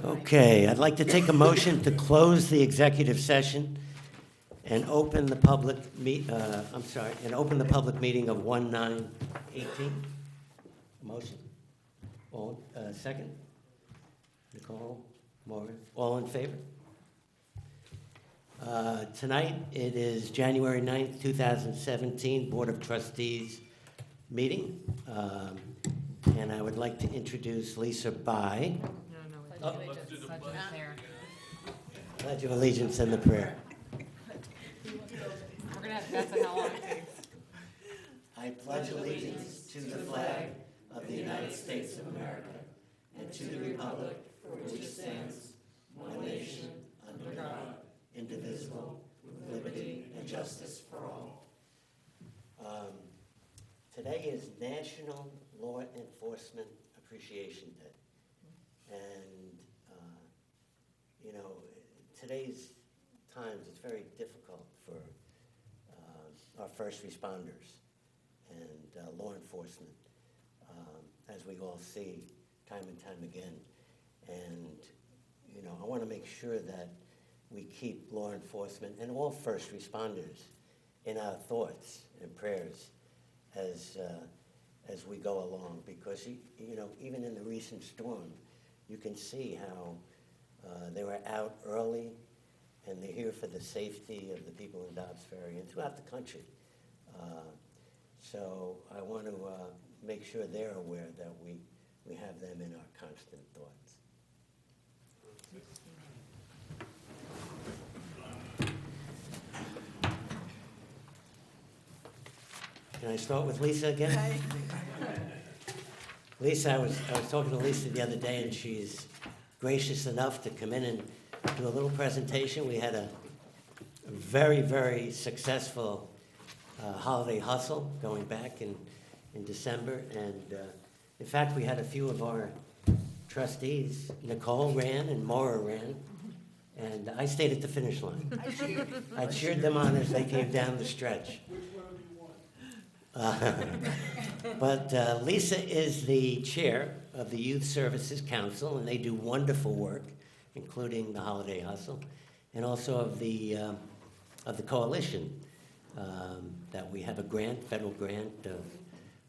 Okay, I'd like to take a motion to close the executive session and open the public open the public meeting of 1/9/18. Motion? All, second? Nicole, Maureen, all in favor? Tonight, it is January 9th, 2017, Board of Trustees meeting. And I would like to introduce Lisa Bai. Pledge of Allegiance and the prayer. We're gonna have, that's how long it takes. I pledge allegiance to the flag of the United States of America and to the republic for which it stands, one nation, under God, indivisible, with liberty and justice for all. Today is National Law Enforcement Appreciation Day. And, today's times, it's very difficult for our first responders and law enforcement, as we all see time and time again. And, I want to make sure that we keep law enforcement and all first responders in our thoughts and prayers as we go along, because, even in the recent storm, you can see how they were out early, and they're here for the safety of the people in Dobbs Ferry and throughout the country. So I want to make sure they're aware that we have them in our constant thoughts. Can I start with Lisa again? Lisa, I was talking to Lisa the other day, and she's gracious enough to come in and do a little presentation. We had a very, very successful holiday hustle going back in December. And in fact, we had a few of our trustees. Nicole ran and Maura ran. And I stayed at the finish line. I cheered them on as they came down the stretch. But Lisa is the chair of the Youth Services Council, and they do wonderful work, including the Holiday Hustle, and also of the coalition, that we have a grant, federal grant of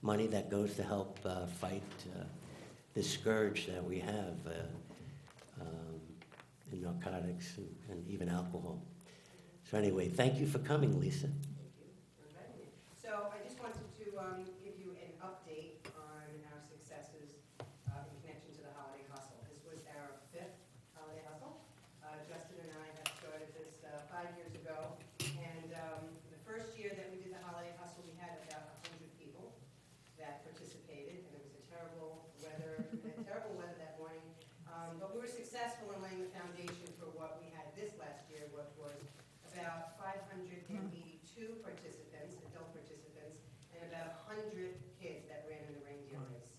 money that goes to help fight the scourge that we have in narcotics and even alcohol. So anyway, thank you for coming, Lisa. So I just wanted to give you an update on our successes in connection to the Holiday Hustle. This was our 5th Holiday Hustle. Justin and I have started this 5 years ago. And the first year that we did the Holiday Hustle, we had about 100 people that participated. And it was terrible weather that morning. But we were successful in laying the foundation for what we had this last year, which was about 582 participants, adult participants, and about 100 kids that ran in the reindeer race.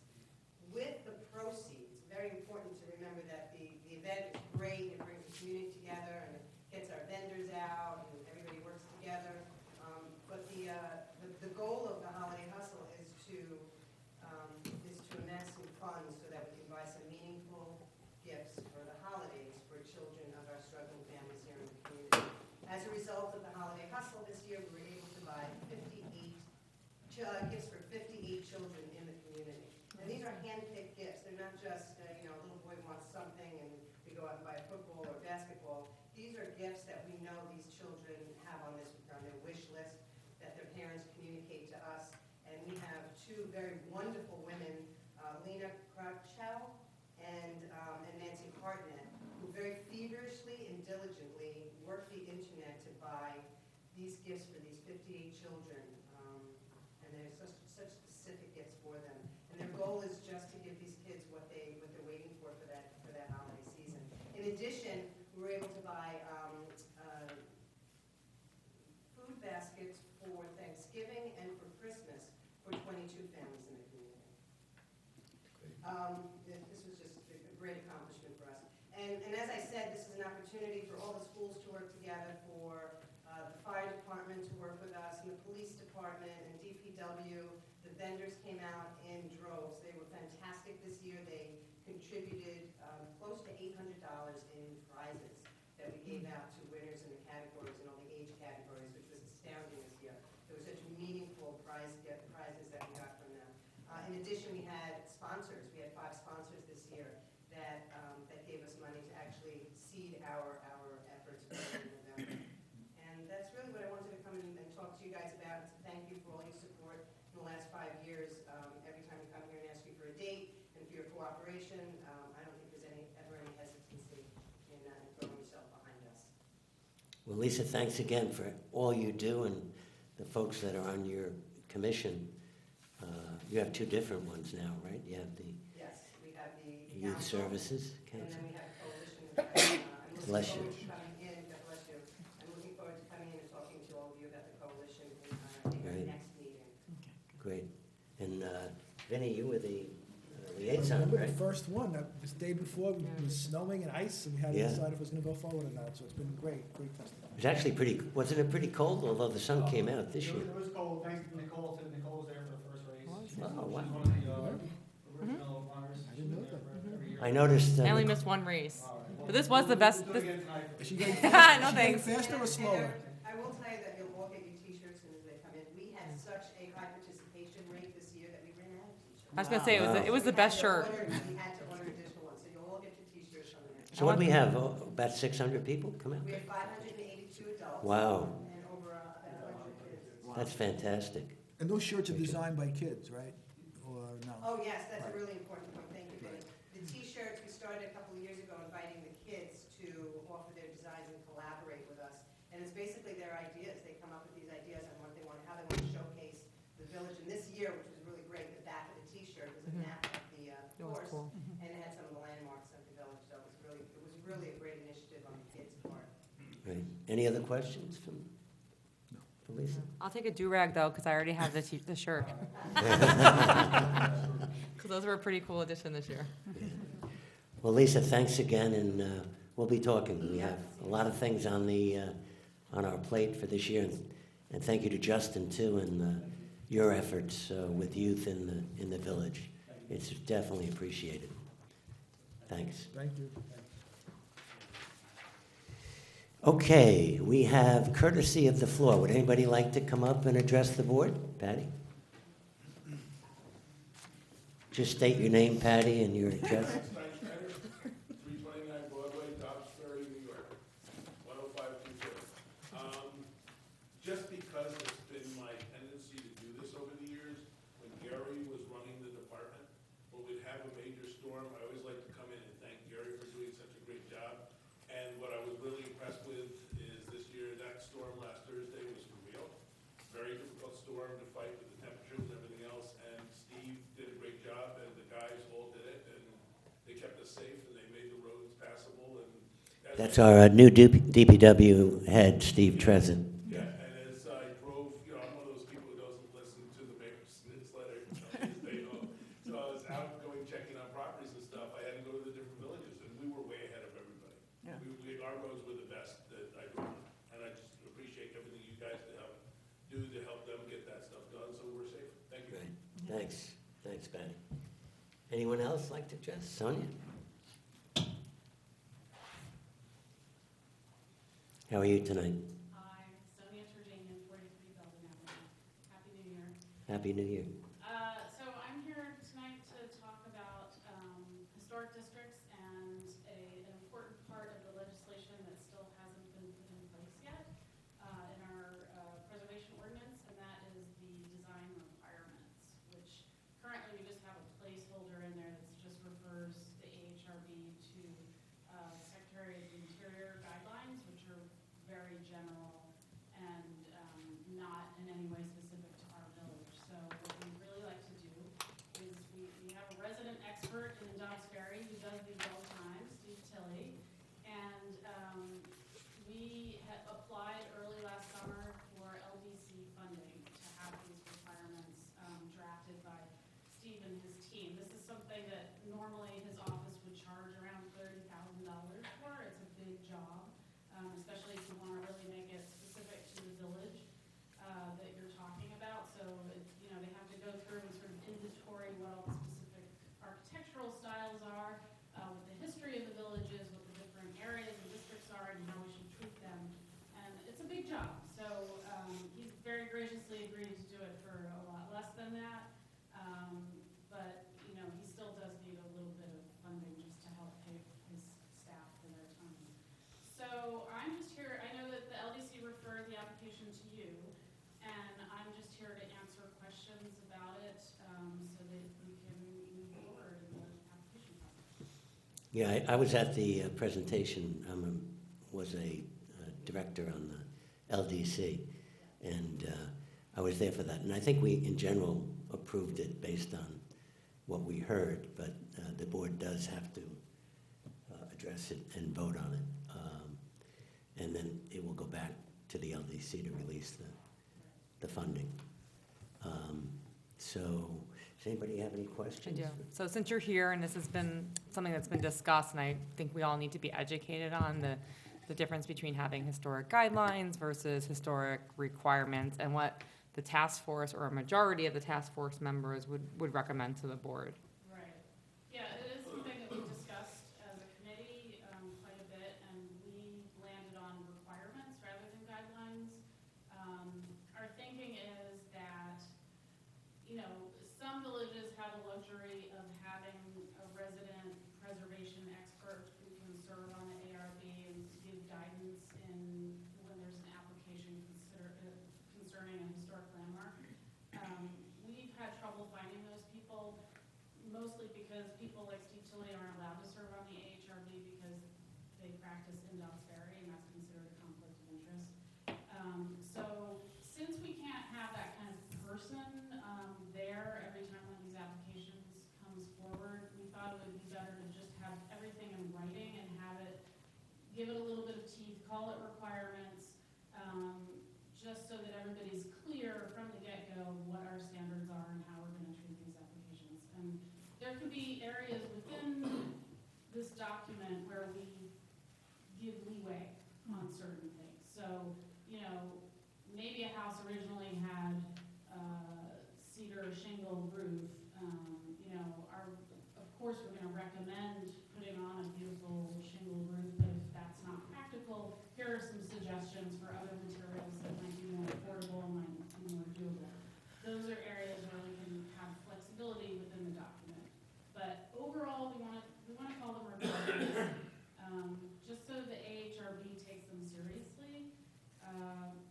With the proceeds, very important to remember that the event is great, it brings the community together, and it gets our vendors out, and everybody works together. But the goal of the Holiday Hustle is to amass some funds so that we can buy some meaningful gifts for the holidays for children of our struggling families here in the community. As a result of the Holiday Hustle this year, we were able to buy 58 gifts for 58 children in the community. And these are hand-picked gifts. They're not just, a little boy wants something and we go out and buy a football or basketball. These are gifts that we know these children have on their wish list, that their parents communicate to us. And we have two very wonderful women, Lena Kratchow and Nancy Hartnett, who very feverishly and diligently work the internet to buy these gifts for these 58 children. And they're such specific gifts for them. And their goal is just to give these kids what they're waiting for that holiday season. In addition, we were able to buy food baskets for Thanksgiving and for Christmas for 22 families in the community. This was just a great accomplishment for us. And as I said, this is an opportunity for all the schools to work together, for the fire department to work with us, and the police department, and DPW. The vendors came out in droves. They were fantastic this year. They contributed close to $800 addition, we had sponsors. We had 5 sponsors this year that gave us money to actually seed our efforts early in November. And that's really what I wanted to come in and talk to you guys about, and to thank you for all your support in the last 5 years. Every time we come here and ask you for a date and for your cooperation, I don't think there's ever any hesitancy in throwing yourself behind us. Well, Lisa, thanks again for all you do, and the folks that are on your commission. You have 2 different ones now, right? You have the Yes, we have the Youth council, Services and Council. then we have coalition. I'm looking Bless you. forward to coming in, God bless you. I'm looking forward to coming in and talking to all of you about the coalition in our Right. next meeting. Great. And Vinnie, you were the liaison, Remember right? the first one, this day before, it was snowing and ice, and we had to Yeah. decide if it was gonna go forward or not, so it's been great testimony. It was actually wasn't it pretty cold, although the sun came out this year? It was cold, thanks to Nicole, Nicole was there for the first race. She's Oh, wow. one of the original runners. I didn't know She's there that. every year. I noticed. I only missed 1 race. All right, well, But this was the best- We'll do it again tonight. Is she getting No, faster, thanks. faster or slower? I will tell you that you'll all get your t-shirts as soon as they come in. We had such a high participation rate this year that we ran out of t-shirts. I was gonna say, it was the best shirt. We had to order additional ones, so you'll all get your t-shirts coming in. So what do we have? About 600 people come out? We have 582 adults. Wow, And over 100 kids. that's fantastic. And those shirts are designed by kids, right? Or no? Oh, yes, that's a really important point, thank you, Vinnie. The t-shirts, we started a couple of years ago inviting the kids to offer their designs and collaborate with us. And it's basically their ideas, they come up with these ideas on what they want, how they want to showcase the village. And this year, which was really great, the back of the t-shirt was a map of the It was course. cool. And it had some of the landmarks of the village, so it was really a great initiative on the kids' part. Right. Any other questions from Lisa? I'll take a do-rag though, because I already have the shirt. Because those were a pretty cool addition this year. Well, Lisa, thanks again, and we'll be talking. We have a lot of things on our plate for this year, and thank you to Justin too, and your efforts with youth in the village. It's definitely appreciated. Thanks. Thank you. Okay, we have courtesy of the floor. Would anybody like to come up and address the board? Patty? Just state your name, Patty, and your address. Stein Schneider, 329 Broadway, Dobbs Ferry, New York, 10522. Just because it's been my tendency to do this over the years, when Gary was running the department, when we'd have a major storm, I always like to come in and thank Gary for doing such a great job. And what I was really impressed with is this year, that storm last Thursday was for real. Very difficult storm to fight with the temperatures and everything else, and Steve did a great job, and the guys all did it, and they kept us safe, and they made the roads passable, and That's our new DPW head, Steve Trezin. yeah, and as I drove, I'm one of those people who doesn't listen to the mayor's newsletter, they know. So I was out going, checking on properties and stuff, I had to go to the different villages, and we were way ahead of everybody. Our roads were the best that I drove, and I just appreciate everything you guys do to help them get that stuff done, so we're safe. Thank you. Great. Thanks, Patty. Anyone else like to address? Sonia? How are you tonight? I'm Sonia Turjanian, 43 Belden Avenue. Happy New Year. Happy New Year. So I'm here tonight to talk about historic districts and an important part of the legislation that still hasn't been put in place yet in our preservation ordinance, and that is the design requirements, which currently we just have a placeholder in there that just refers the AHRB to Secretary of the Interior guidelines, which are very general and not in any way specific to our village. So what we really like to do is we have a resident expert in Dobbs Ferry who does these all the time, Steve Tilley. And we had applied early last summer for LDC funding to have these requirements drafted by Steve and his team. This is something that normally his office would charge around $30,000 for. It's a big job, especially if you want to really make it specific to the village that you're talking about. So, they have to go through and sort of inventory what all the specific architectural styles are, what the history of the village is, what the different areas and districts are, and how we should treat them. And it's a big job. So he's very graciously agreed to do it for a lot less than that. But Yeah, I was at the presentation, was a director on the LDC, and I was there for that. And I think we, in general, approved it based on what we heard, but the board does have to address it and vote on it. And then it will go back to the LDC to release the funding. So, does anybody have any I questions? do. So since you're here, and this has been something that's been discussed, and I think we all need to be educated on the difference between having historic guidelines versus historic requirements, and what the task force, or a majority of the task force members would recommend to the board. Right. Yeah, it is something that we discussed as a committee quite a bit, and we landed on requirements rather than guidelines. Our thinking is that, you know, some villages have the luxury of having a resident preservation expert who can serve on the ARB and give guidance in when there's an application concerning a historic landmark. We've had trouble finding those people, mostly because people like Steve Tilley aren't allowed to serve on the AHRB because they practice in Dobbs Ferry, and that's considered a conflict of interest. So since we can't have that kind of person there every time one of these applications comes forward, we thought it would be better to just have everything in writing and have it, give it a little bit of teeth, call it requirements, just so that everybody's clear from the get-go what our standards are and how we're gonna treat these applications. And there could be areas within this document where we give leeway on certain things. So, you know, maybe a house originally had cedar shingle roof, you know, of course, we're gonna recommend putting on a beautiful shingle roof, but if that's not practical, here are some suggestions for other materials that might be more affordable and might be more doable. Those are areas where we can have flexibility within the document. But overall, we wanna call them requirements, just so the AHRB takes them seriously.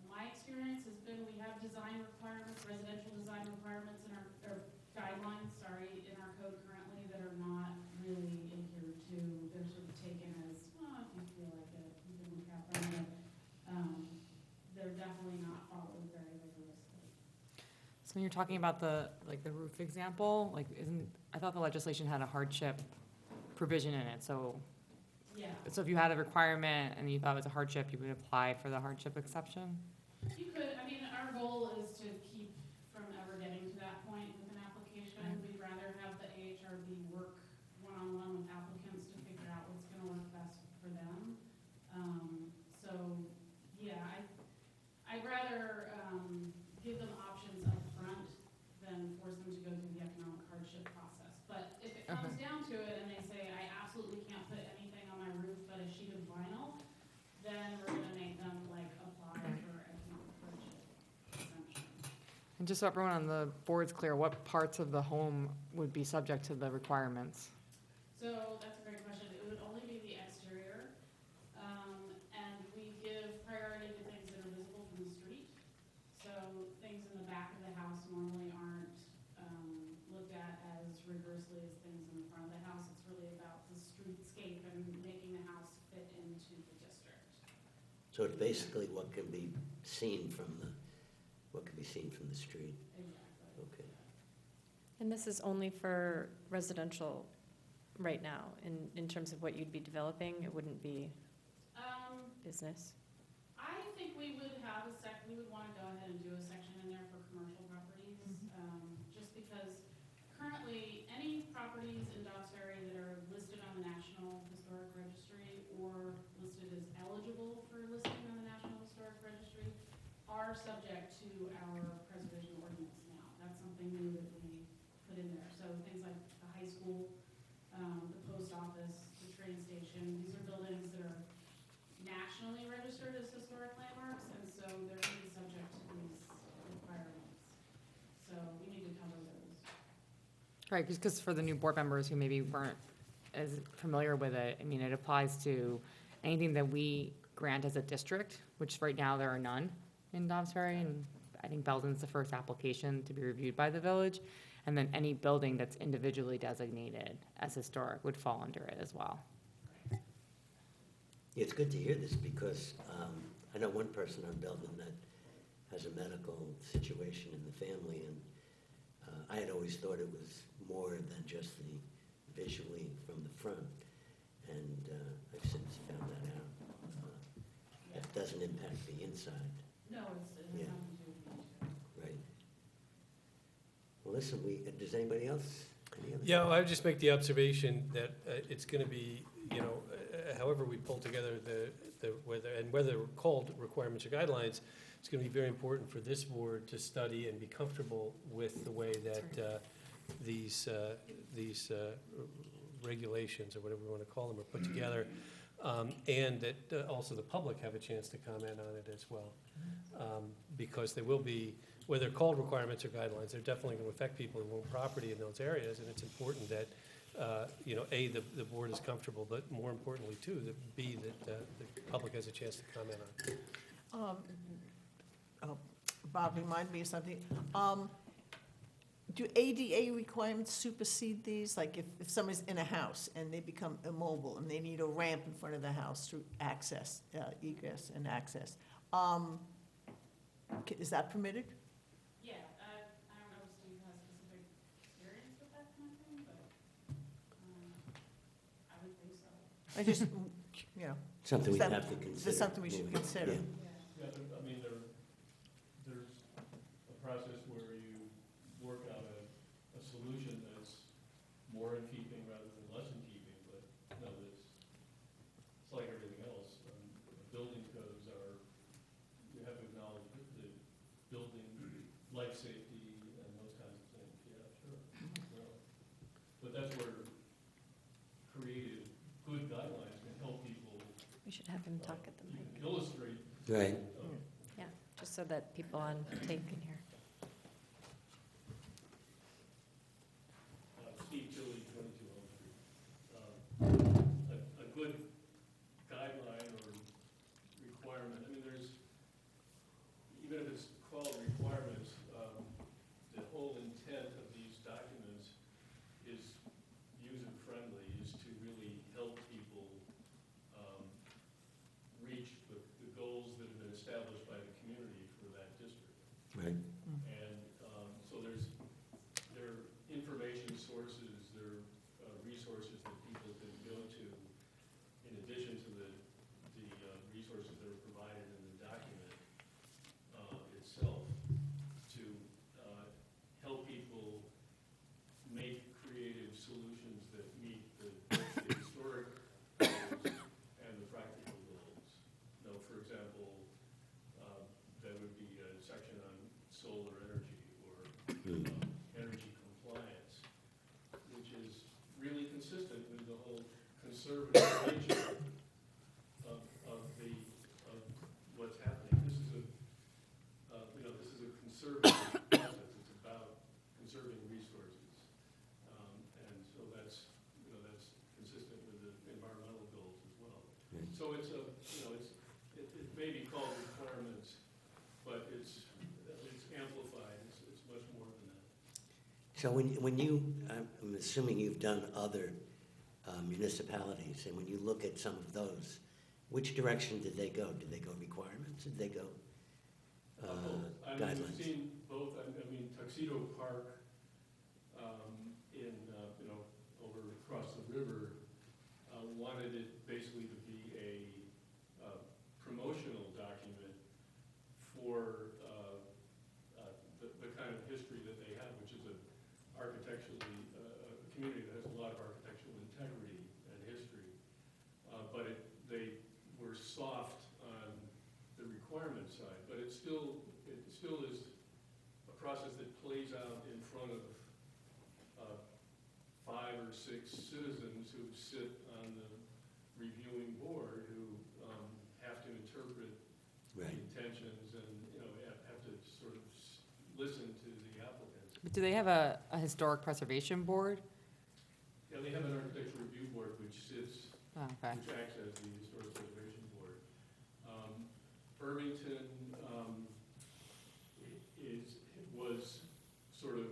My experience has been we have design requirements, residential design requirements in our, or guidelines, sorry, in our code currently that are not really adhered to. They're sort of taken as, well, if you feel like it, you can look at them, but they're definitely not followed very rigorously. So when you're talking about the roof example, like, I thought the legislation had a hardship provision in it, so Yeah. if you had a requirement and you thought it was a hardship, you would apply for the hardship exception? You could, I mean, our goal is to keep from ever getting to that point with an application. We'd rather have the AHRB work one-on-one with applicants to figure out what's gonna work best for them. So, yeah, I'd rather, give them options up front than force them to go through the economic hardship process. But if it comes down to it and they say, I absolutely can't put anything on my roof but a sheet of vinyl, then we're gonna make them like apply for economic hardship exemption. And just so everyone on the board's clear, what parts of the home would be subject to the requirements? So that's a great question. It would only be the exterior. And we give priority to things that are visible from the street. So things in the back of the house normally aren't looked at as rigorously as things in the front of the house. It's really about the streetscape and making the house fit into the district. So it's basically what can be seen from the street. Exactly. Okay. And this is only for residential right now, in terms of what you'd be developing? It wouldn't be business? I think we would have we would want to go ahead and do a section in there for commercial properties, just because currently any properties in Dobbs Ferry that are listed on the National Historic Registry or listed as eligible for listing on the National Historic Registry are subject to our preservation ordinance now. That's something new that we put in there. So things like the high school, the post office, the train station, these are buildings that are nationally registered as historic landmarks, and so they're going to be subject to these requirements. So we need to cover those. Right, because for the new board members who maybe weren't as familiar with it, I mean, it applies to anything that we grant as a district, which right now there are none in Dobbs Ferry, and I think Belden's the first application to be reviewed by the village. And then any building that's individually designated as historic would fall under it as well. It's good to hear this because I know one person on Belden that has a medical situation in the family, and I had always thought it was more than just the visually from the front, and I've since found that out. That doesn't impact the inside. No, it's Yeah. nothing to do with the inside. Right. Well, listen, does anybody else? Any other- Yeah, I would just make the observation that it's going to be, however we pull together whether they're called requirements or guidelines, it's going to be very important for this board to study and be comfortable with the way that these regulations, or whatever we want to call them, are put together, and that also the public have a chance to comment on it as well. Because there will be, whether they're called requirements or guidelines, they're definitely going to affect people who own property in those areas, and it's important that, A, the board is comfortable, but more importantly, too, that B, that the public has a chance to comment on it. Bob, remind me of something. Do ADA requirements supersede these? Like if somebody's in a house and they become immobile and they need a ramp in front of the house through access, egress and access, is that permitted? Yeah, I don't know if Steve has specific experience with that kind of thing, but, I would think so. I just, Something we Is that- have to consider. is this something we should moving- consider? yeah. Yeah, I mean, there's a process where you work out a solution that's more in keeping rather than less in keeping, but, it's like everything else. Building codes you have to acknowledge the building, life safety, and those kinds of things, yeah, sure. Well, but that's where creative, good guidelines can help people We should have him talk at the mic. illustrate. Right. Yeah, just so that people on tape can hear. Steve Tilley, 22 Elm Street. A good guideline or requirement, I mean, even if it's called requirements, the whole intent of these documents is user-friendly, is to really help people reach the goals that have been established by the community for that district. Right. And so there are information sources, there are resources that people can go to in addition to the resources that are provided in the document itself to help people make creative solutions that meet the historic goals and the practical goals. For example, that would be a section on solar energy or energy compliance, which is really consistent with the whole conservative nature of what's happening. This is a conservative process. It's about conserving resources, and so that's consistent with the environmental goals as well. Right. So it may be called requirements, but it's amplified, it's much more than that. So when you, I'm assuming you've done other municipalities, and when you look at some of those, which direction did they go? Did they go requirements? Did they go guidelines? I've seen both, I mean, Tuxedo Park, over across the river, wanted it basically to be a promotional document for the kind of history that they have, which is a community that has a lot of architectural integrity and history. But they were soft on the requirement side, but it still is a process that plays out in front of 5 or 6 citizens who sit on the reviewing board who have to interpret the Right. intentions and, have to sort of listen to the applicants. But do they have a historic preservation board? Yeah, they have an architectural review board which sits, Oh, okay. which acts as the historic preservation board. Irvington was sort of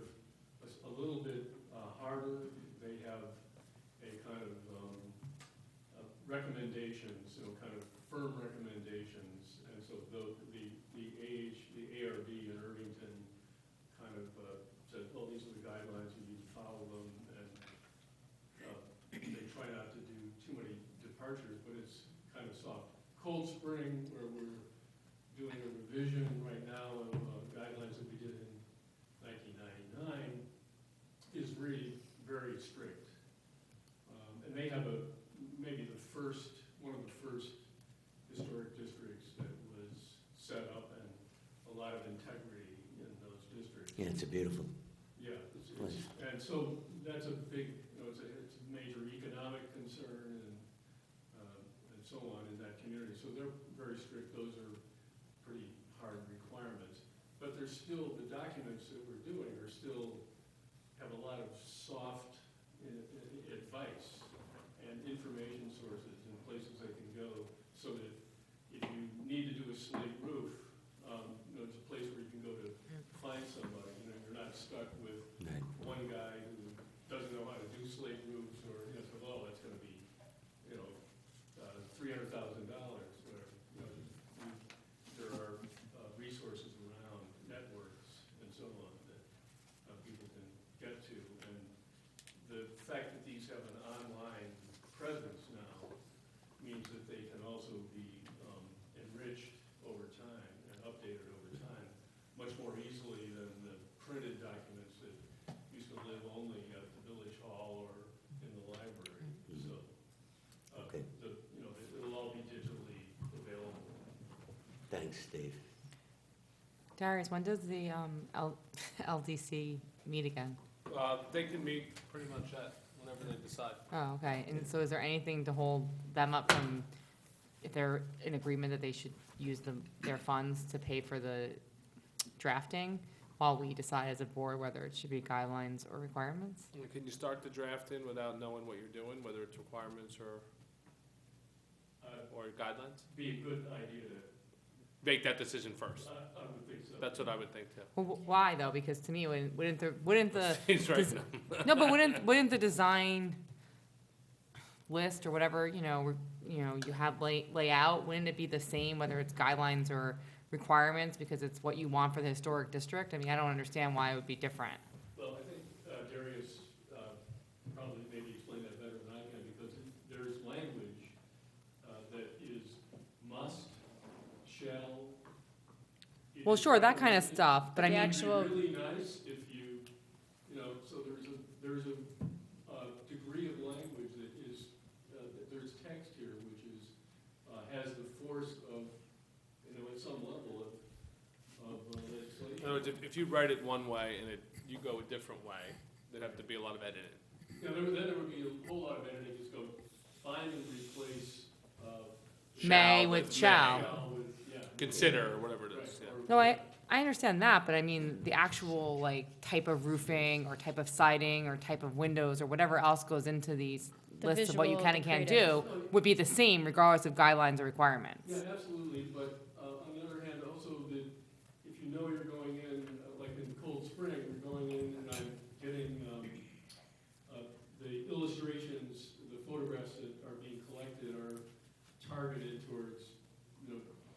a little little bit harder. They have a kind of recommendations, kind of firm recommendations. And so the ARB in Irvington kind of said, well, these are the guidelines, you need to follow them. And they try not to do too many departures, but it's kind of soft. Cold Spring, where we're doing a revision right now of guidelines that we did in 1999, is really very strict. And they have maybe one of the first historic districts that was set up, and a lot of integrity in those districts. Yeah, it's a beautiful Yeah, place. and so that's a big, it's a major economic concern and so on in that community. So they're very strict. Those are pretty hard requirements. But there's still, the documents that we're doing are still, have a lot of soft advice and information sources and places they can go, so that if you need to do a slate roof, it's a place where you can go to find somebody. You're not stuck with Right. one guy who doesn't know how to do slate roofs, or, so, oh, that's gonna be, $300,000, whatever. There are resources around, networks and so on, that people can get to. And the fact that these have an online presence now means that they can also be enriched over time and updated over time, much more easily than the printed documents that used to live only at the village hall or in the library. So, Okay. it'll all be digitally available. Thanks, Steve. Darius, when does the LDC meet again? They can meet pretty much whenever they decide. Oh, okay. And so is there anything to hold them up from, if they're in agreement that they should use their funds to pay for the drafting, while we decide as a board whether it should be guidelines or requirements? Can you start the drafting without knowing what you're doing, whether it's requirements or guidelines? Be a good idea to, Make that decision first. I would think so. That's what I would think too. Well, why though? Because to me, wouldn't the He's right. no, but wouldn't the design list or whatever, you have lay out, wouldn't it be the same whether it's guidelines or requirements, because it's what you want for the historic district? I mean, I don't understand why it would be different. Well, I think Darius probably maybe explain that better than I can, because there's language that is must, shall. Well, sure, that kind of stuff, but I The mean, actual- It'd be really nice if so there's a degree of language that is, there's text here which is, has the force of, at some level of legislation. In other words, if you write it one way and you go a different way, there'd have to be a lot of editing. Then there would be a whole lot of editing, just go find and replace, may Shall with may. shall. with, yeah. Consider, or whatever it Right, is, yeah. or- No, I understand that, but I mean, the actual type of roofing or type of siding or type of windows or whatever else goes into these The lists of what you visual, can and the can't creative. do would be the same regardless of guidelines or requirements. Yeah, absolutely, but on the other hand, also that if you know you're going in, like in Cold Spring, you're going in and I'm getting the illustrations, the photographs that are being collected are targeted towards,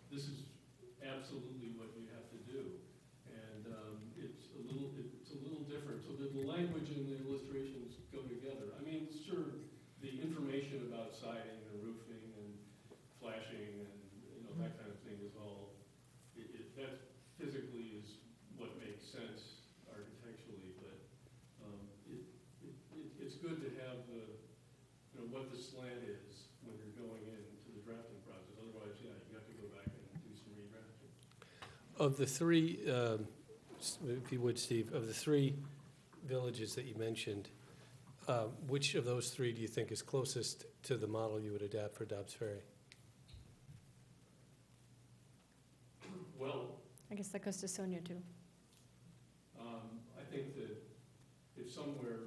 this is absolutely what you have to do. And it's a little different, so the language and the illustrations go together. I mean, sure, the information about siding and roofing and flashing and, that kind of thing is all, that physically is what makes sense architecturally, but it's good to have what the slant is when you're going into the drafting process. Otherwise, you have to go back and do some redrafting. Of the three, if you would, Steve, of the three villages that you mentioned, which of those three do you think is closest to the model you would adapt for Dobbs Ferry? Well, I guess that goes to Sonia too. I think that it's somewhere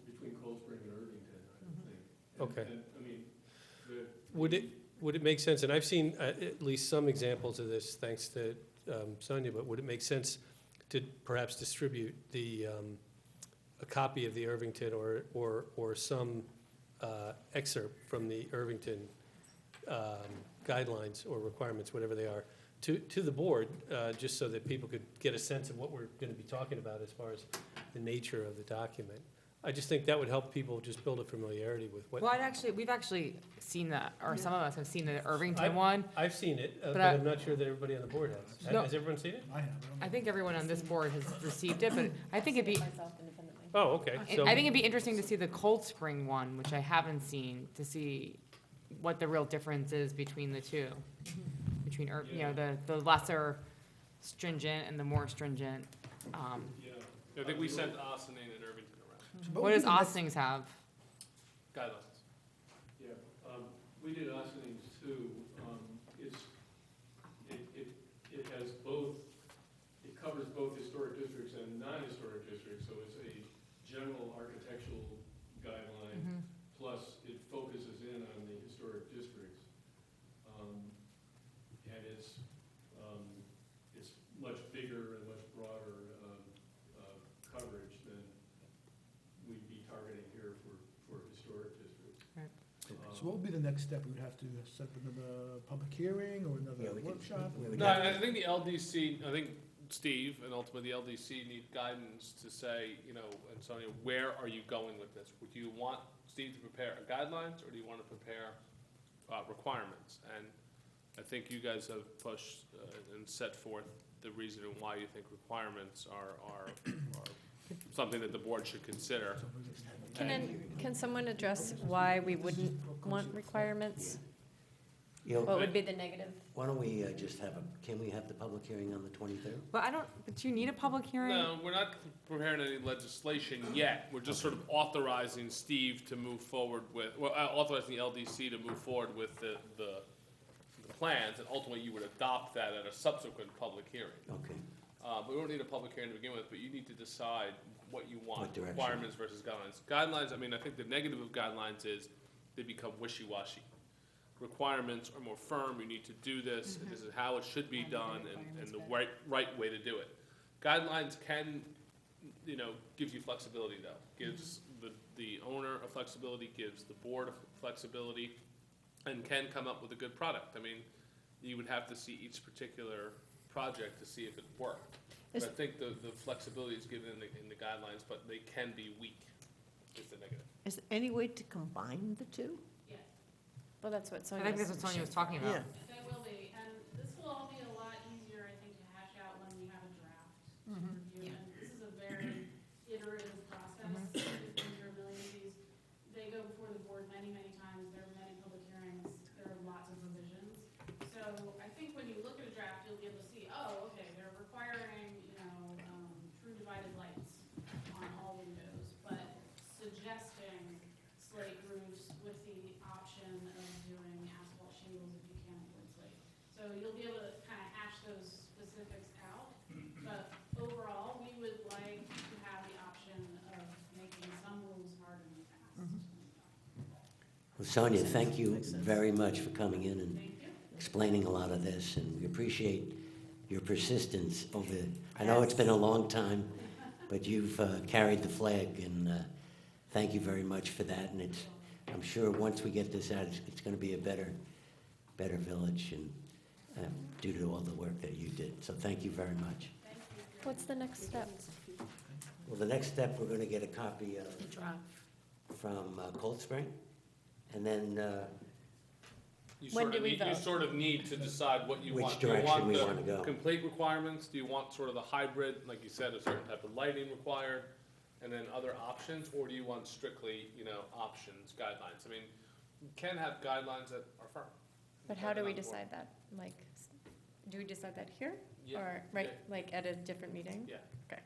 between Cold Spring and Irvington, I would think. Okay. And, I mean, Would it make sense, and I've seen at least some examples of this, thanks to Sonia, but would it make sense to perhaps distribute the a copy of the Irvington or some excerpt from the Irvington guidelines or requirements, whatever they are, to the board, just so that people could get a sense of what we're going to be talking about as far as the nature of the document. I just think that would help people just build a familiarity with what. Well, we've actually seen that, or some of us have seen the Irvington one. I've seen it, but I- I'm not sure that everybody on the board has. No. Has everyone seen it? I have, I think everyone on this board has received it, but I think it'd be, Myself independently. Oh, okay. So I think it'd be interesting to see the Cold Spring one, which I haven't seen, to see what the real difference is between the two. Between, you know, the lesser stringent and the more stringent. Yeah. I think we sent Austin and Irvington around, So What does would be the next- Austin's have? guidelines. Yeah, we did Austin's too. It has both, it covers both historic districts and non-historic districts, so it's a general architectural guideline, plus it focuses in on the historic districts. And it's much bigger and much broader coverage than we'd be targeting here for historic districts. So what would be the next step? We would have to set up another public hearing or Yeah, another we could- workshop? we would No, have- I think the LDC, I think Steve and ultimately the LDC need guidance to say, you know, and Sonia, where are you going with this? Would you want Steve to prepare guidelines, or do you want to prepare requirements? And I think you guys have pushed and set forth the reason why you think requirements are something that the board should consider. Can someone address why we wouldn't want requirements? You know, What would be the negative? why don't we just can we have the public hearing on the 23rd? But do you need a public hearing? No, we're not preparing any legislation yet. We're just sort of authorizing Steve to move forward with, well, authorizing the LDC to move forward with the plans, and ultimately you would adopt that at a subsequent public hearing. Okay, We don't need a public hearing to begin with, but you need to decide what you want, What direction. requirements versus guidelines. Guidelines, I mean, I think the negative of guidelines is they become wishy-washy. Requirements are more firm, you need to do this, and this is how it should be done, and the right way to do it. Guidelines can, you know, gives you flexibility though, gives the owner a flexibility, gives the board a flexibility, and can come up with a good product. I mean, you would have to see each particular project to see if it worked. But I think the flexibility is given in the guidelines, but they can be weak, is the negative. Is there any way to combine the two? Yes, Well, that's what I Sonia think was. that's what Sonia was talking about. Yeah. they will be, and this will all be a lot easier, I think, to hash out when we have a draft to review. And this is a very iterative process. We've been through a million of these. They go before the board many, many times. There are many public hearings. There are lots of revisions. So I think when you look at a draft, you'll be able to see, oh, okay, they're requiring, you know, true divided lights on all windows, but suggesting slate roofs with the option of doing asphalt shingles if you can't afford slate. So you'll be able to kind of hash those specifics out, but overall, we would like to have the option of making some rules hard and fast. well, Sonia, thank you very much for coming in and Thank you. explaining a lot of this, and we appreciate your persistence over, I know it's been a long time, but you've carried the flag, and thank you very much for that, and I'm sure once we get this out, it's gonna be a better village, and due to all the work that you did, so thank you very much. What's the next step? Well, the next step, we're gonna get a copy from Cold Spring, and then You When sort do of we need, you vote? sort of need to decide what you Which want. Do you direction want we the wanna go. complete requirements? Do you want sort of the hybrid, like you said, a certain type of lighting required, and then other options? Or do you want strictly, you know, options, guidelines? I mean, you can have guidelines that are firm. But how do we Depending on the board. decide that? Like, do we decide that here? Yeah, Or, right, like at a different meeting? Yeah. Okay.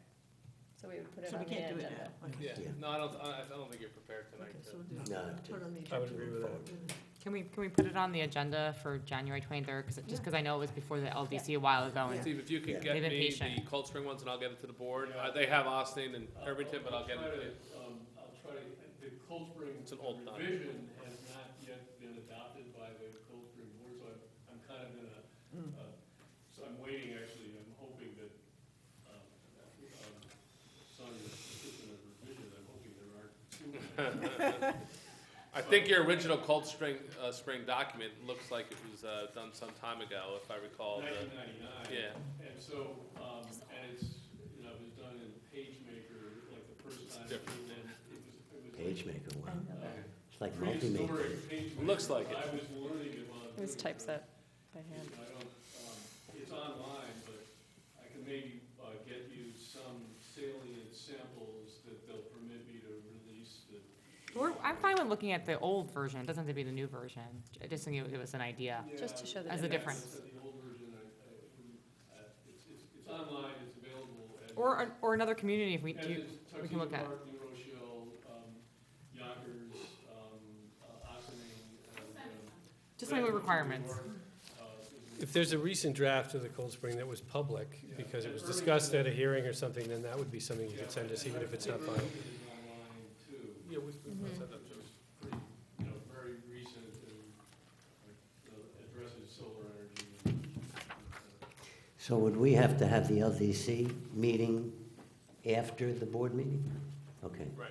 So we would put it So on we the can't do it agenda. now? Okay. Yeah, Yeah. no, I don't think you're prepared tonight Okay, to. so we'll do, No, put it on the I would agenda. agree with that. Can we put it on the agenda for January 23rd? Just because I know it was before the LDC a while ago. And Steve, if you Yeah. could get They've been me the patient. Cold Spring ones, and I'll get it to the board. Yeah. They have Austin and Irvington, but I'll get try it to to, you. I'll try to, the Cold Spring It's an old document. revision has not yet been adopted by the Cold Spring board, so I'm kind of in so I'm waiting, actually, I'm hoping that Sonia's assistant of revision I think your original Cold Spring document looks like it was done some time ago, if I recall. 1999. Yeah. And so, and it's, you know, it was done in PageMaker, like the first time. different. And it was PageMaker, wow. uh, It's like multi-maker. prehistoric PageMaker. Looks like it. I was learning it while It was doing typeset by hand. I don't, it's online, but I can maybe get you some salient samples that they'll permit me to release that. I'm fine with looking at the old version, it doesn't have to be the new version, just to give us an idea. Just to show the As a difference. difference. The old version, it's online, it's available. as- Or another community, if we, as do, is we can look at. Tuxedo Park, New Rochelle, Yonkers, Ossining, Just some of the requirements. If there's a recent draft of the Cold Spring that was public, because it was discussed at a hearing or something, then that would be something you could send us, even if it's not final. online too. Yeah, we said that So it's pretty, you know, very recent and addresses solar energy. So would we have to have the LDC meeting after the board meeting? Okay. Right.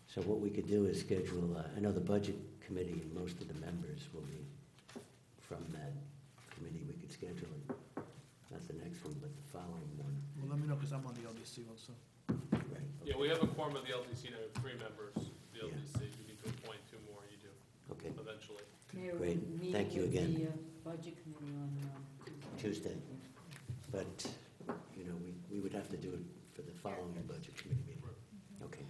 So what we could do is schedule, I know the budget committee and most of the members will be from that committee. We could schedule it, not the next one, but the following one. Well, let me know, because I'm on the LDC also. Right. Yeah, we have a quorum of the LDC now, 3 members, of the Yeah. LDC. We need to appoint 2 more, you do, Okay, eventually. Mayor, Great. we're meeting Thank you with again. the budget committee on Tuesday. But, you know, we would have to do it for the following budget committee meeting. Okay.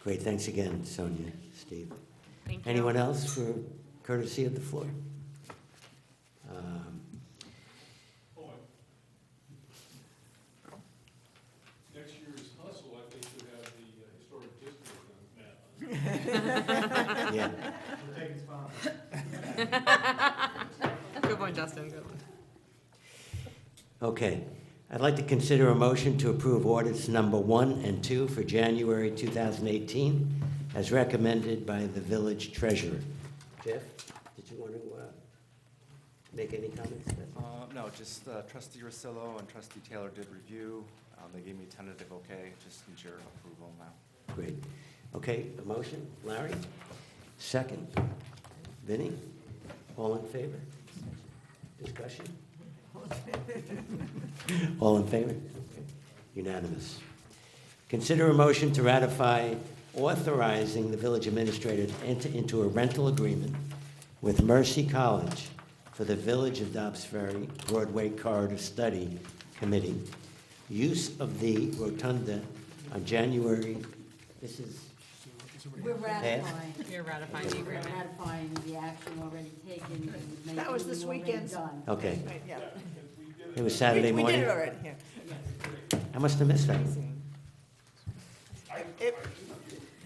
Great, thanks again, Sonia, Steve. Thank you. Anyone else for courtesy of the floor? Um, Oh, next year's hustle, I think, should have the historic district map on it. Yeah, Good one, Justin, good one. okay. I'd like to consider a motion to approve audits number 1 and 2 for January 2018 as recommended by the village treasurer. Jeff, did you want to make any comments? No, just trustee Rosillo and trustee Taylor did review. They gave me tentative okay, just need your approval now. Great. Okay, a motion? Larry? Second? Vinnie? All in favor? Discussion? All in favor? Unanimous. Consider a motion to ratify authorizing the village administrator to enter into a rental agreement with Mercy College for the Village of Dobbs Ferry Broadway Corridor Study Committee, use of the rotunda on January, this is, We're ratifying. You're ratifying the We're agreement. ratifying the action already taken and making That was this it already weekend. done. okay. Right, yeah. It was Saturday We morning? did it already, here. I must have missed that. It,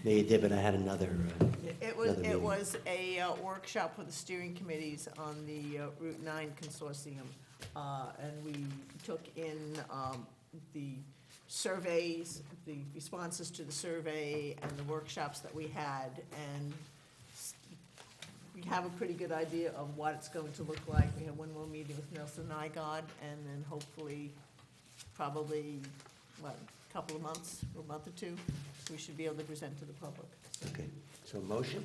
No, you did, but I had another, Another it meeting. was a workshop for the steering committees on the Route 9 consortium. And we took in the surveys, the responses to the survey and the workshops that we had. And we have a pretty good idea of what it's going to look like. We have one more meeting with Nelson Nygaard, and then hopefully, probably, what, a couple of months, or a month or 2, we should be able to present to the public. okay. So motion?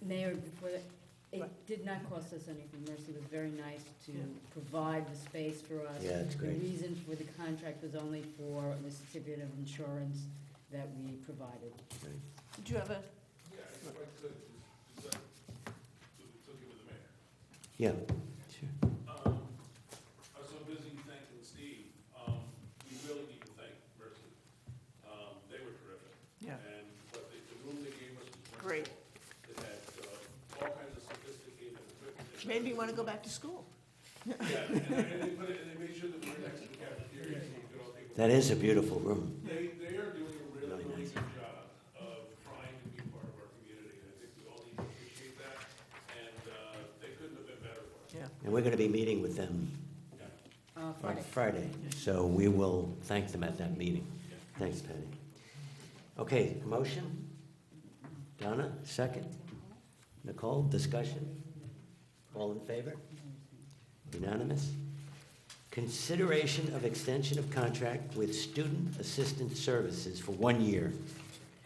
Mayor, before that, it Right. did not cost us anything. Mercy was very nice to Yeah. provide the space for us. Yeah, it's great. The reason for the contract was only for the certificate of insurance that we provided. Did you have a, Yeah, if I could, just, it's okay with the mayor. Yeah, sure. I was so busy thanking Steve, we really need to thank Mercy. They were terrific. Yeah. And what the room they gave us was Great. wonderful. It had all kinds of sophisticated equipment. made me want to go back to school. Yeah, and they made sure that we were next to the cafeteria, so we could all take. That is a beautiful room. They are doing a really, Really really nice. good job of trying to be part of our community. I think we all need to appreciate that, and they couldn't have been better for us. Yeah. And we're going to be meeting with them on Friday. Friday, so we will thank them at that meeting. Thanks, Patty. Okay, motion? Donna, second? Nicole, discussion? All in favor? Unanimous? Consideration of extension of contract with Student Assistance Services for 1 year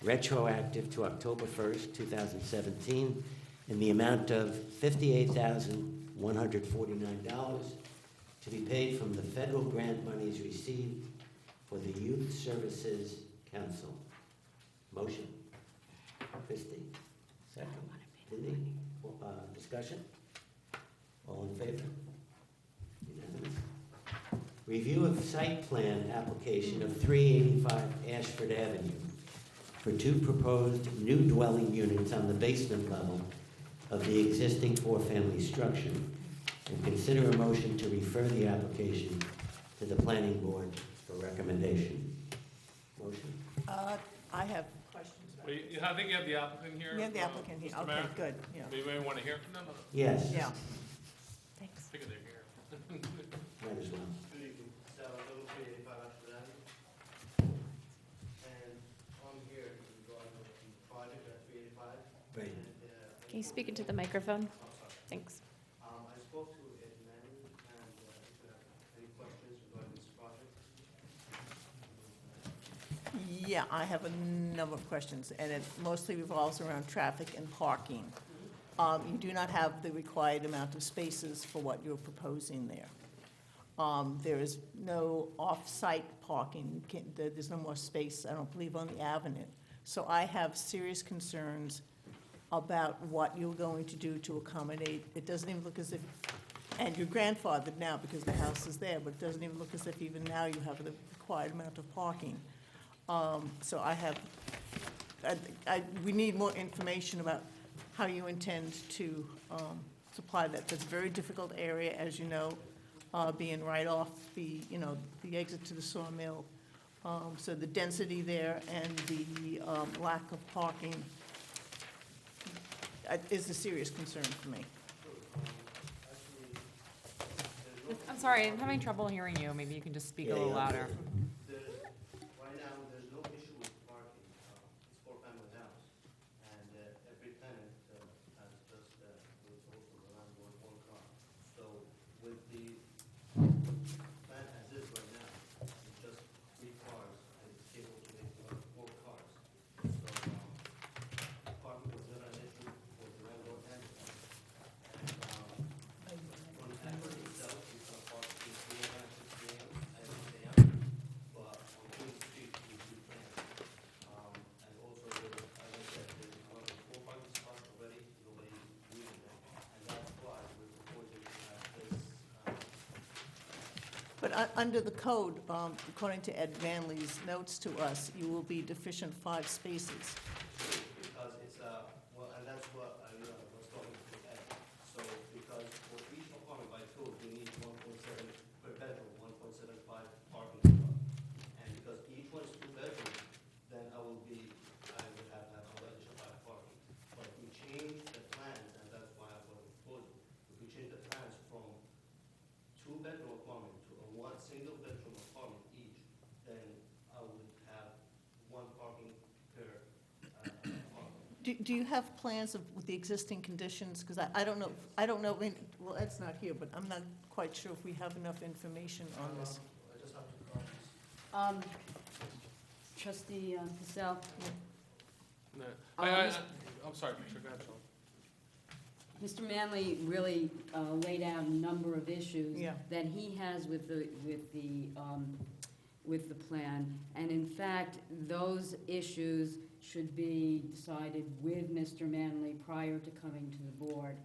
retroactive to October 1st, 2017, in the amount of $58,149 to be paid from the federal grant monies received for the Youth Services Council. Motion. Christie. Second. Cindy. Discussion? All in favor? Unanimous. Review of site plan application of 385 Ashford Avenue for 2 proposed new dwelling units on the basement level of the existing 4-family structure, and consider a motion to refer the application to the planning board for recommendation. Motion? I have questions about Wait, this. I think you have the applicant here. We have the applicant here, Mr. okay, Mayor. good, yeah. Do you maybe want to hear from them? Yes. Yeah. Thanks. Figure they're here. Might as well. Good evening, Salvador, 385 Ashford Avenue. And I'm here regarding the project at 385. Right. Can you speak into the microphone? I'm sorry. Thanks. I spoke to Ed Manning, and if you have any questions regarding this project. Yeah, I have a number of questions, and it mostly revolves around traffic and parking. You do not have the required amount of spaces for what you're proposing there. There is no off-site parking. There's no more space, I don't believe, on the avenue. So I have serious concerns about what you're going to do to accommodate. It doesn't even look as if, and you're grandfathered now because the house is there, but it doesn't even look as if even now you have the required amount of parking. So we need more information about how you intend to supply that. That's a very difficult area, as you know, being right off the exit to the sawmill. So the density there and the lack of parking is a serious concern for me. I'm sorry, I'm having trouble hearing you. Maybe you can just speak a little louder. Right now, there's no issue with parking. It's 4-family house, and every tenant has just, with also the landlord, 1 car. So with the plan as is right now, it's just 3 cars, and it's able to make 4 cars. So parking was not an issue for the landlord and the tenant. And on the network itself, you can park between 3 a.m. and 6 a.m. and 6 a.m. But on Queen Street, we do plan. And also, as I said, there's 4 parking spots already, nobody using them. And that's why we're proposing to have this, But under the code, according to Ed Manley's notes to us, you will be deficient 5 spaces. because it's, well, and that's what I was talking to Ed. So, because for each apartment by code, we need 1.7 per bedroom, 1.75 parking spot. And because each one is 2 bedrooms, then I would have to have an additional 5 parking. But if we change the plans, and that's why I was proposing, if we change the plans from 2-bedroom apartment to a 1 single-bedroom apartment each, then I would have 1 parking per apartment. Do you have plans with the existing conditions? Because I don't know, I mean, well, Ed's not here, but I'm not quite sure if we have enough information on this. I just have to copies. Trustee Cassell? No. Mr. I'm sorry, Patricia, go ahead, Sean. Mr. Manley really laid out a number of issues Yeah. that he has with the plan. And in fact, those issues should be decided with Mr. Manley prior to coming to the board,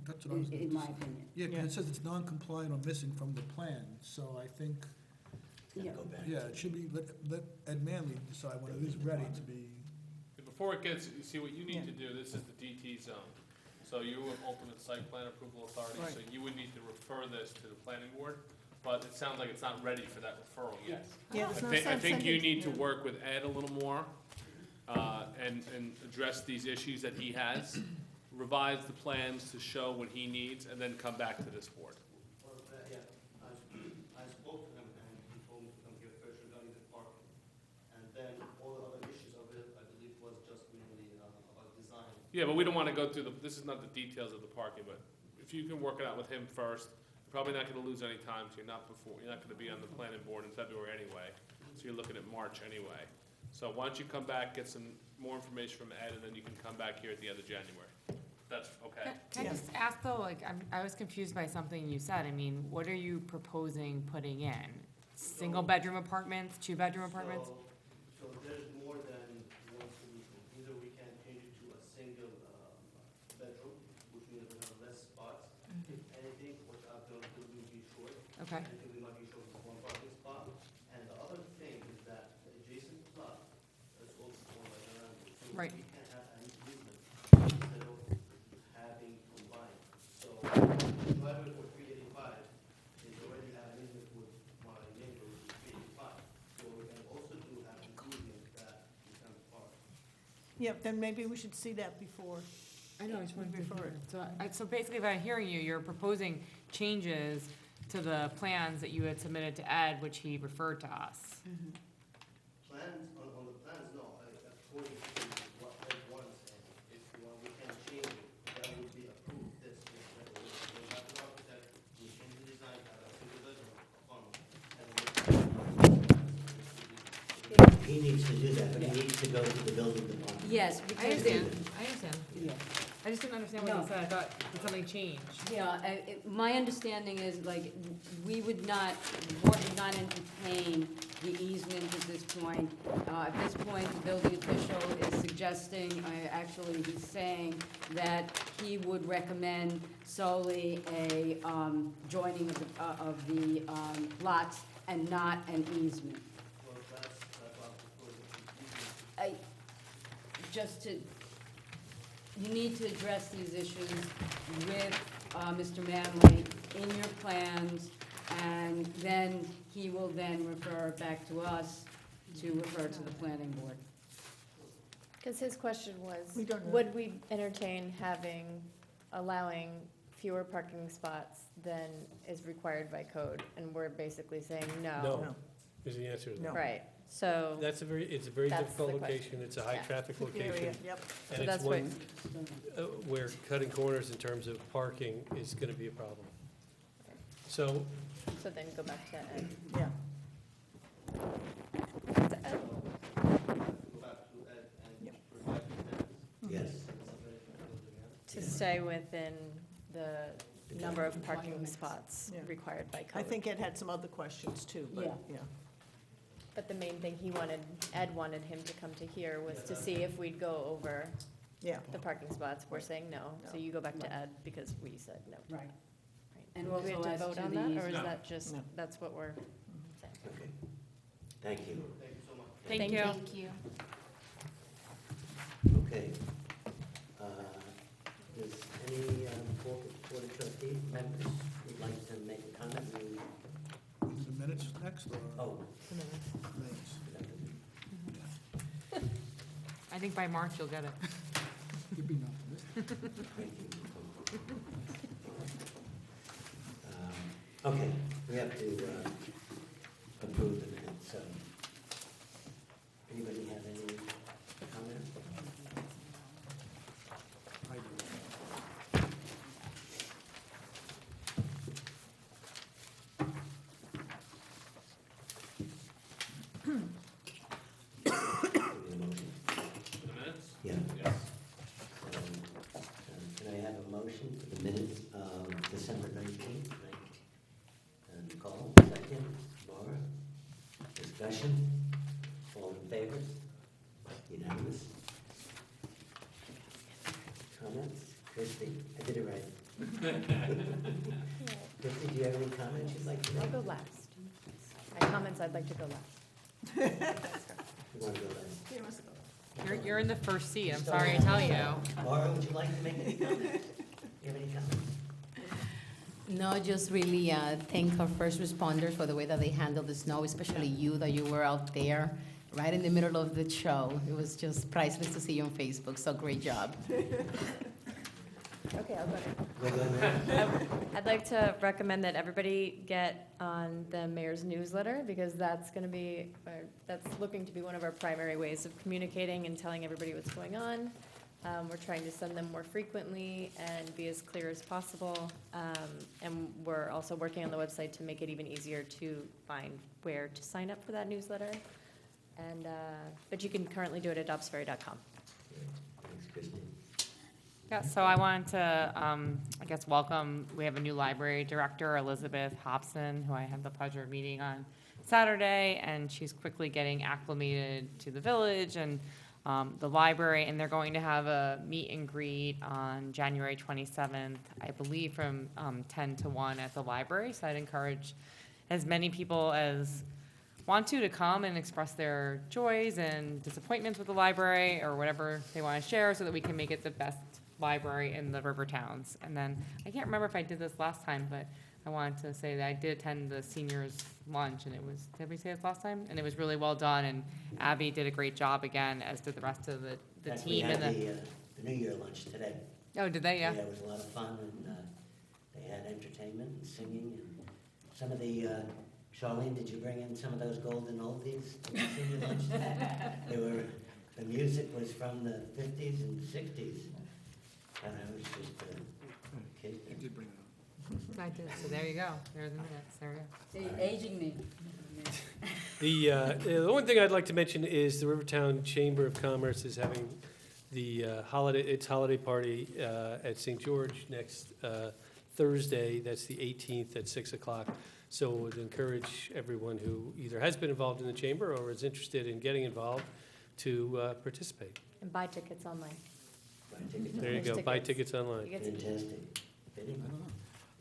That's what I was gonna in my say. opinion. Yeah, because it says it's non-compliant or missing from the plan, so I think, Yeah. Go back. yeah, it should be, let Ed Manley decide when it is ready to be. Before it gets, you see, what you need to do, this is the DT zone. So you have ultimate site plan approval authority, so Right. you would need to refer this to the planning board, but it sounds like it's not ready for that referral yet. Yeah, I there's no think, I sense think you sending- need to work with Ed a little more, and address these issues that he has, revise the plans to show what he needs, and then come back to this board. Well, yeah, I spoke to him and he told me to come here first regarding the parking. And then all the other issues of it, I believe, was just mainly about design. Yeah, but we don't wanna go through this is not the details of the parking, but if you can work it out with him first, you're probably not gonna lose any time, so you're not gonna be on the planning board in February anyway, so you're looking at March anyway. So why don't you come back, get some more information from Ed, and then you can come back here at the end of January. That's okay? Can I just ask though, like, I was confused by something you said. I mean, what are you proposing putting in? Single-bedroom apartments, two-bedroom apartments? So there's more than one solution. Either we can change it to a single bedroom, which means we have less spots. If anything, what I'm going to do will be short. Okay. I think we might be short with one parking spot. And the other thing is that the adjacent plot is also owned by the landlord. So Right. we can have an easement instead of having combined. So the driveway for 385 is already an easement with my neighbor, which is 385. So we can also do have an easement that we can park. Yeah, then maybe we should see that before. I know, I just wanted to Before hear. it. So basically, if I'm hearing you, you're proposing changes to the plans that you had submitted to Ed, which he referred to us. Plans, on the plans, no, according to what Ed wants, and if you want, we can change it, that would be approved, this, we'll have the architect, we change the design, have a single bedroom apartment, and He needs to do that, but he needs to go to the building department. Yes, I because. understand. I just didn't understand what No. you said. I thought that something changed. Yeah, my understanding is, like, we would not entertain the easement at this point. At this point, the building official is suggesting, actually, he's saying that he would recommend solely a joining of the lots and not an easement. well, that's what I'm proposing. Just to, you need to address these issues with Mr. Manley in your plans, and then he will then refer back to us to refer to the planning board. Because his question was, We don't know. would we entertain allowing fewer parking spots than is required by code? And we're basically saying no. No, is the answer to that. No. Right, so, It's a very That's difficult the question. location, it's a Yeah. high-traffic Area, location, yep. So and it's that's what- one where cutting corners in terms of parking is gonna be a problem. So, so then go back to Ed. Yeah. To Ed. Go back to Ed and Yep. provide the plans. Yes. To stay within the number of parking spots Yeah. required by code. I think Ed had some other questions too, but, Yeah. yeah. But the main thing Ed wanted him to come to here was to see if we'd go over Yeah. the parking spots. We're saying no, so you go back to Ed because we said no. Right. And And do we have also to as vote to on the that, or is easement. that just, No. that's what we're saying? Okay, thank you. Thank you so much. Thank you. Okay. Does any Board of Trustee members would like to make a comment? Is the minutes next, or Oh, minutes? I think by March you'll get it. You're being optimistic. thank you. Okay, we have to approve the minutes, so. Anybody have any comments? I do. Need a motion? For the minutes? Yeah. Yes. Can I have a motion for the minutes of December 19th? Nicole, second. Laura? Discussion? All in favor? Unanimous? Comments? Christie? I did it right. Christie, do you have any comments you'd like to I'll make? go last. My comments, I'd like to go last. You want to go last? Here, let's go. You're in the first seat, I'm sorry to tell you. Laura, would you like to make any comments? You have any comments? No, just really thank our first responders for the way that they handled the snow, especially you, that you were out there right in the middle of the show. It was just priceless to see you on Facebook, so great job. Okay, I'll go next. We'll go now. I'd like to recommend that everybody get on the mayor's newsletter, because that's gonna be, that's looking to be one of our primary ways of communicating and telling everybody what's going on. We're trying to send them more frequently and be as clear as possible. And we're also working on the website to make it even easier to find where to sign up for that newsletter. And, but you can currently do it at dobbsferry.com. Thanks, Christine. Yeah, so I wanted to, I guess, welcome, we have a new library director, Elizabeth Hobson, who I had the pleasure of meeting on Saturday, and she's quickly getting acclimated to the village and the library, and they're going to have a meet and greet on January 27th, I believe, from 10 to 1 at the library. So I'd encourage as many people as want to come and express their joys and disappointments with the library or whatever they want to share so that we can make it the best library in the river towns. And then, I can't remember if I did this last time, but I wanted to say that I did attend the seniors lunch, and it was, did we say this last time? And it was really well done, and Abby did a great job again, as did the rest of the In fact, we team. had And the, the New Year lunch today. oh, did they? Yeah. Yeah, it was a lot of fun, and they had entertainment and singing, and some of the, Charlene, did you bring in some of those golden oldies to the senior lunch? They were, the music was from the 50s and 60s, and I was just a kid. You did bring it up. I did, so there you go, there's the minutes, there we go. Aging me. The one thing I'd like to mention is the Rivertown Chamber of Commerce is having the its holiday party at St. George next Thursday. That's the 18th at 6 o'clock. So would encourage everyone who either has been involved in the chamber or is interested in getting involved to participate. And buy tickets online. Buy tickets. There you go, buy tickets online. You get to- Fantastic. Vinny?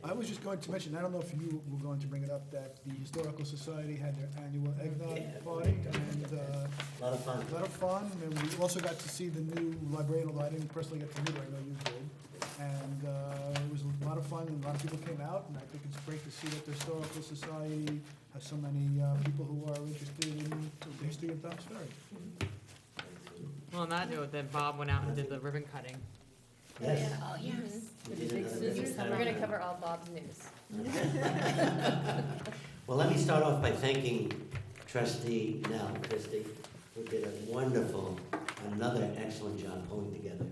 I was just going to mention, I don't know if you were going to bring it up, that the Historical Society had their annual eggnog Yeah. party, and A lot of fun. a lot of fun, and we also got to see the new librarian, although I didn't personally get to meet her, I know you did. And it was a lot of fun, and a lot of people came out, and I think it's great to see that the Historical Society has so many people who are interested in the history of Dobbs Ferry. Well, on that note, then Bob went out and did the ribbon cutting. Yes. Oh, yes. We did another ribbon cutting. We're gonna cover all Bob's news. Well, let me start off by thanking Trustee Nell Christie, who did a wonderful, another excellent job pulling together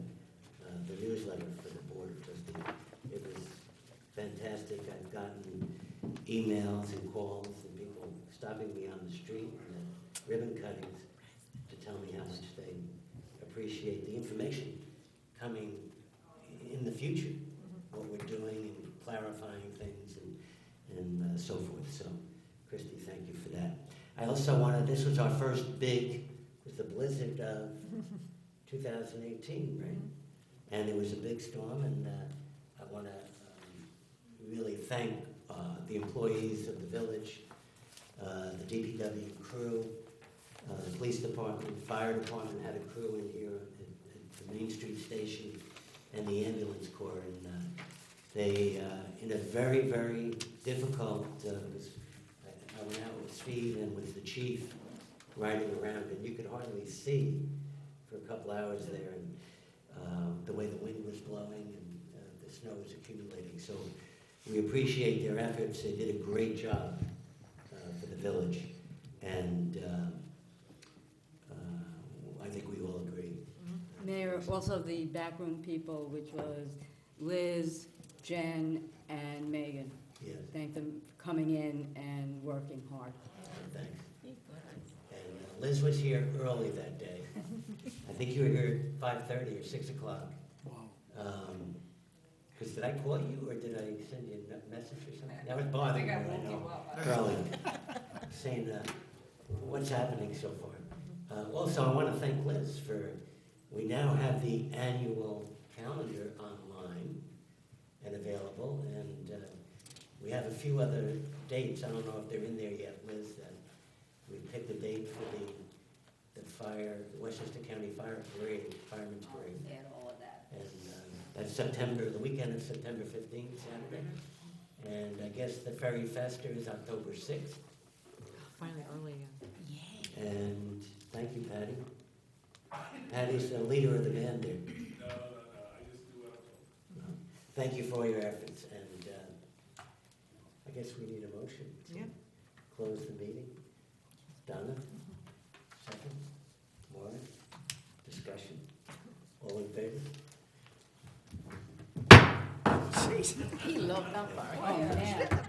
the newsletter for the Board of Trustees. It was fantastic. I've gotten emails and calls and people stopping me on the street and at ribbon cuttings to tell me how much they appreciate the information coming in the future, what we're doing and clarifying things and so forth. So, Christy, thank you for that. I also wanted, this was our first big, was the blizzard of 2018, right? And it was a big storm, and I want to really thank the employees of the village, the DPW crew, the police department, fire department had a crew in here at the Main Street station, and the ambulance corps. And they, in a very, very difficult, I went out with Steve and with the chief riding around, and you could hardly see for a couple hours there, and the way the wind was blowing and the snow was accumulating. So we appreciate their efforts. They did a great job for the village, and I think we all agree. Mayor, also the backroom people, which was Liz, Jen, and Megan. Yes, Thank them for coming in and working hard. thanks. And Liz was here early that day. I think you were here at 5:30 or 6 o'clock. Wow. Because did I call you, or did I send you a message or something? That was bothering me, I know, early, saying, what's happening so far? Also, I want to thank Liz for, we now have the annual calendar online and available, and we have a few other dates. I don't know if they're in there yet, Liz. We picked a date for the Westchester County Fire Parade, Fireman's Parade. And all of that. And that's September, the weekend of September 15th, Saturday. And I guess the Ferry Fester is October 6th. Finally early again. And thank you, Patty. Patty's the leader of the band there. No, I just do what I'm told. Thank you for all your efforts, and I guess we need a motion to Yeah. close the meeting. Donna, second. Maureen, discussion. All in favor? He loved that part. Oh, man.